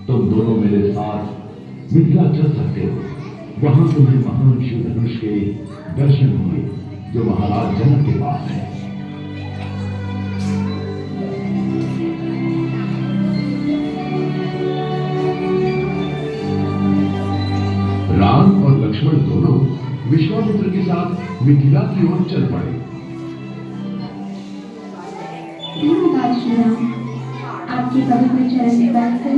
तुम दोनों मेरे साथ मिथिला चल सकते हो। वहां तुम्हें महान शिव धनुष के दर्शन होंगे जो महाराज जनक के पास है। राम और लक्ष्मण दोनों विश्वामित्र के साथ मिथिला की ओर चल पड़े। धन्यवाद श्री राम, आपके पवित्र चरण के बल से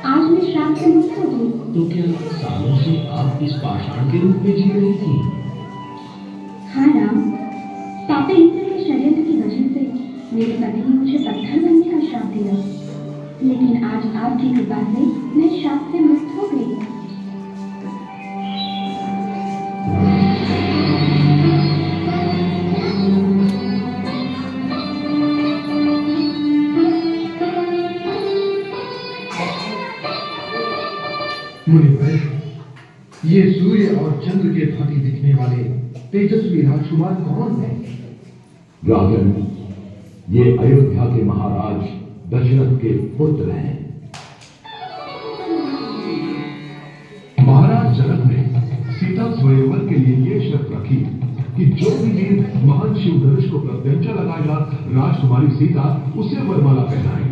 आज मैं श्राप से मुक्त हो गई। तो क्या सालों से आप इस पाषाण के रूप में जी रही थी? हाँ राम, पापी इंद्र के षड्यंत्र की वजह से मेरे पति ने मुझे पत्थर बनने का श्राप दिया, लेकिन आज आपकी कृपा से मैं श्राप से मुक्त हो गई। मुनिवर, ये सूर्य और चंद्र के भांति दिखने वाले तेजस्वी राजकुमार कौन है? राजन, ये अयोध्या के महाराज दशरथ के पुत्र हैं। महाराज जनक ने सीता स्वयंवर के लिए ये शर्त रखी कि जो भी वीर महान शिव धनुष को प्रत्यंचा लगाएगा, राजकुमारी सीता उसे वरमाला पहनाएगी।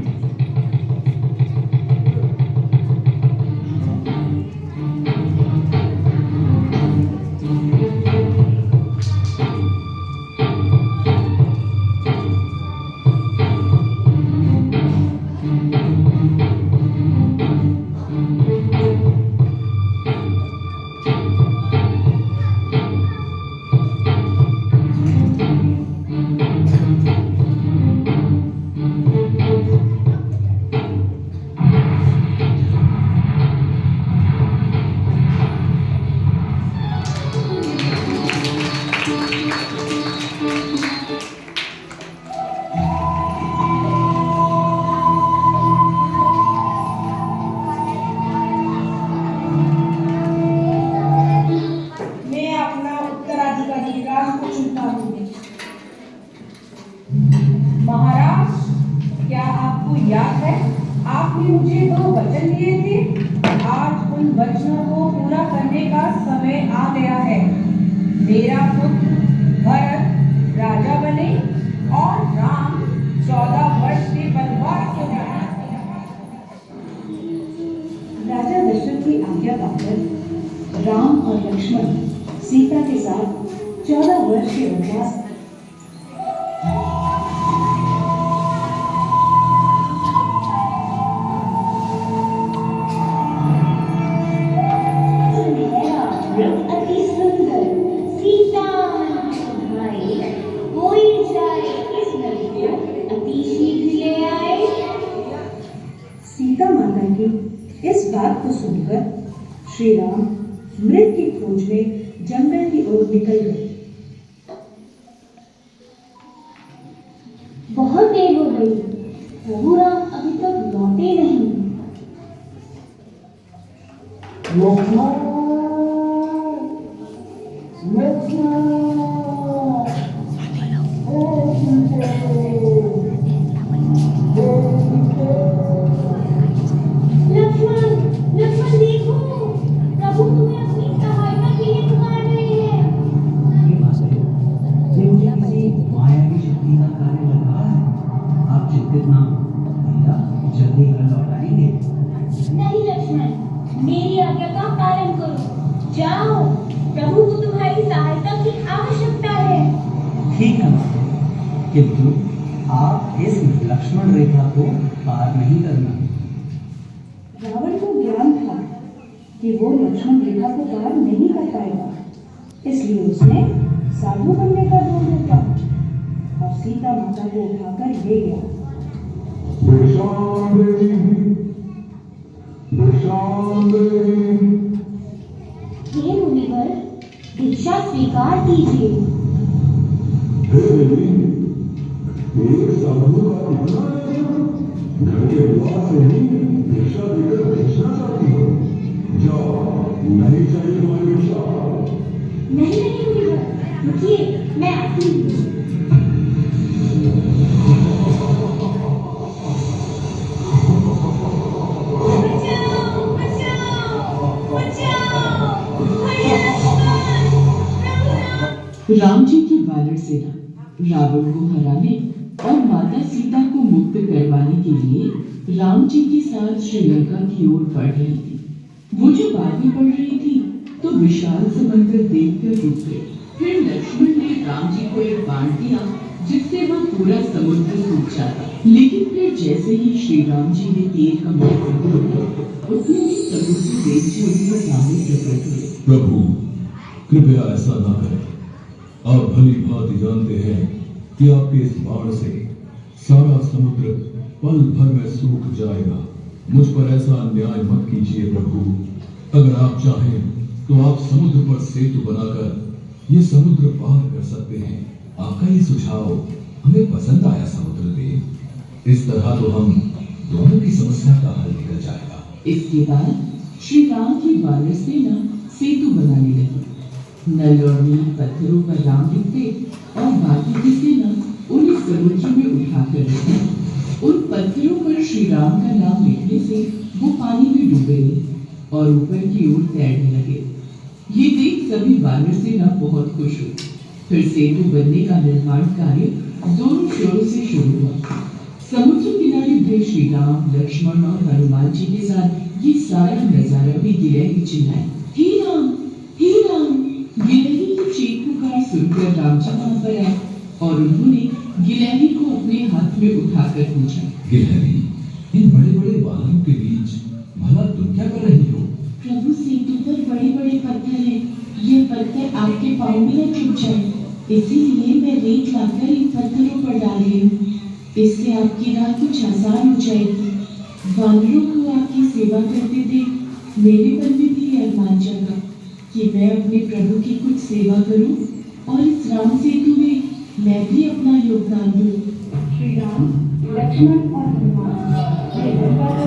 महाराज, क्या आपको याद है आपने मुझे 2 वचन दिए थे? आज उन वचनों को पूरा करने का समय आ गया है। मेरा पुत्र भरत राजा बने और राम 14 वर्ष के वनवास हो जाए। राजा दशरथ की आज्ञा पाकर राम और लक्ष्मण सीता के साथ 14 वर्ष के वनवास इस बात को सुनकर श्री राम मृत की खोज में जंगल की ओर निकल गए। बहुत देर हो गई, प्रभु राम अभी तक लौटे नहीं। नहीं लक्ष्मण, मेरी आज्ञा का पालन करो। जाओ, प्रभु को तुम्हारी सहायता की आवश्यकता है। ठीक है माता, किंतु आप इस लक्ष्मण रेखा को पार नहीं करना। रावण को ज्ञान था कि वो लक्ष्मण रेखा को पार नहीं कर पाएगा, इसलिए उसने साधु बनने का जोर दिया और सीता माता को उठाकर ले गया। हे मुनिवर, दीक्षा स्वीकार कीजिए। नहीं नहीं मुनिवर, रुकिए, मैं आती हूँ। बचाओ राम जी की वानर सेना रावण को हराने और माता सीता को मुक्त करवाने के लिए राम जी के साथ श्रीलंका की ओर बढ़ रही थी। वो जब आगे बढ़ रही थी तो विशाल समंदर देखकर रुक गई। फिर लक्ष्मण ने राम जी को एक बाण दिया जिससे वह पूरा समुद्र सूख जाता। लेकिन फिर जैसे ही श्री राम जी ने तीर का मुख उसने भी समुद्र देखकर उनके सामने प्रकट हुए। प्रभु कृपया ऐसा ना करें। आप भली भांति जानते हैं कि आपके इस बाण से सारा समुद्र पल भर में सूख जाएगा। मुझ पर ऐसा अन्याय मत कीजिए प्रभु। अगर आप चाहें तो आप समुद्र पर सेतु बनाकर ये समुद्र पार कर सकते हैं। आपका ये सुझाव हमें पसंद आया समुद्र देव। इस तरह तो हम दोनों की समस्या का हल निकल जाएगा। इसके बाद श्री राम की वानर सेना सेतु बनाने लगी। नल और नील पत्थरों पर राम लिखते और बाकी की सेना उन्हें समुद्र में उठाकर रखी। उन पत्थरों पर श्री राम का नाम लिखने से वो पानी में डूबे और ऊपर की ओर तैरने लगे। ये देख सभी वानर सेना बहुत खुश हुई। फिर सेतु बनने का निर्माण कार्य जोरों शोरों से शुरू हुआ। समुद्र किनारे भी श्री राम, लक्ष्मण और हनुमान जी के साथ ये सारा नजारा भी गिलहरी चिल्लाए, हे राम, हे राम। गिलहरी की चीख पुकार सुनकर राम जी वहां पर आए और उन्होंने गिलहरी को अपने हाथ में उठाकर पूछा, गिलहरी, इन बड़े बड़े वानरों के बीच भला तुम क्या कर रही हो? प्रभु सेतु पर बड़े बड़े पत्थर हैं। ये पत्थर आपके पाँव में न चुभ जाए, इसीलिए मैं रेत लाकर इन पत्थरों पर डाल रही हूँ। इससे आपकी राह कुछ आसान हो जाएगी। वानरों को आपकी सेवा करते देख मेरे मन में भी अरमान जागा कि मैं अपने प्रभु की कुछ सेवा करूं और इस राम सेतु में मैं भी अपना योगदान दूं। श्री राम, लक्ष्मण और हनुमान ये दरबार